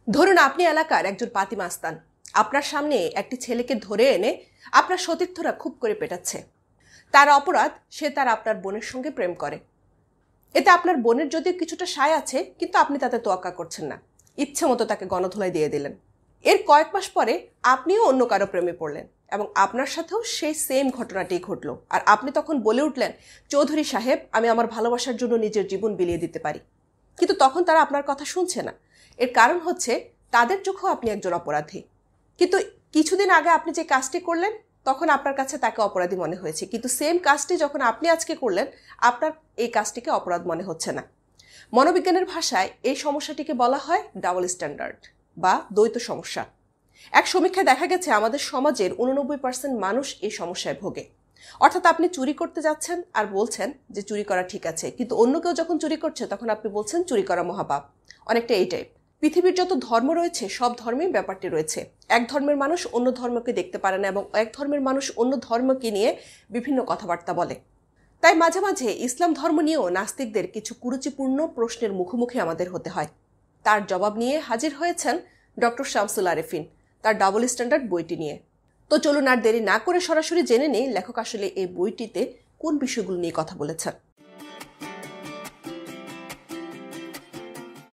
ধরুন আপনি এলাকার একজন পাতি মাস্তান, আপনার সামনে একটি ছেলেকে ধরে এনে আপনার সতীর্থরা খুব করে পেটাচ্ছে। তার অপরাধ, সে আপনার বোনের সঙ্গে প্রেম করে। এতে আপনার বোনের যদিও কিছুটা সায় আছে, কিন্তু আপনি তাতে তোয়াক্কা করছেন না, ইচ্ছে মতো তাকে গণধোলাই দিয়ে দিলেন। এর কয়েক মাস পরে আপনিও অন্য কারো প্রেমে পড়লেন এবং আপনার সাথেও সেই সেম ঘটনাটি ঘটলো। আর আপনি তখন বলে উঠলেন, চৌধুরী সাহেব, আমি আমার ভালোবাসার জন্য নিজের জীবন বিলিয়ে দিতে পারি। কিন্তু তখন তারা আপনার কথা শুনছে না। এর কারণ হচ্ছে, তাদের চোখেও আপনি একজন অপরাধী। কিন্তু কিছুদিন আগে আপনি যে কাজটি করলেন, তখন আপনার কাছে তাকে অপরাধী মনে হয়েছে, কিন্তু সেম কাজটি যখন আপনি আজকে করলেন, আপনার এই কাজটিকে অপরাধ মনে হচ্ছে না। মনোবিজ্ঞানের ভাষায় এই সমস্যাটিকে বলা হয় ডাবল স্ট্যান্ডার্ড বা দ্বৈত সমস্যা। এক সমীক্ষায় দেখা গেছে আমাদের সমাজের 89% মানুষ এই সমস্যায় ভোগে। অর্থাৎ আপনি চুরি করতে যাচ্ছেন আর বলছেন যে চুরি করা ঠিক আছে, কিন্তু অন্য কেউ যখন চুরি করছে তখন আপনি বলছেন চুরি করা মহাপাপ। অনেকটা এই টাইপ। পৃথিবীর যত ধর্ম রয়েছে সব ধর্মেই ব্যাপারটি রয়েছে। এক ধর্মের মানুষ অন্য ধর্মকে দেখতে পারে না এবং এক ধর্মের মানুষ অন্য ধর্মকে নিয়ে বিভিন্ন কথাবার্তা বলে। তাই মাঝে মাঝে ইসলাম ধর্ম নিয়েও নাস্তিকদের কিছু কুরুচিপূর্ণ প্রশ্নের মুখোমুখি আমাদের হতে হয়। তার জবাব নিয়ে হাজির হয়েছেন ডক্টর শামসুল আরেফিন তার ডাবল স্ট্যান্ডার্ড বইটি নিয়ে। তো চলুন আর দেরি না করে সরাসরি জেনে নেই লেখক আসলে এই বইটিতে কোন বিষয়গুলো নিয়ে কথা বলেছেন।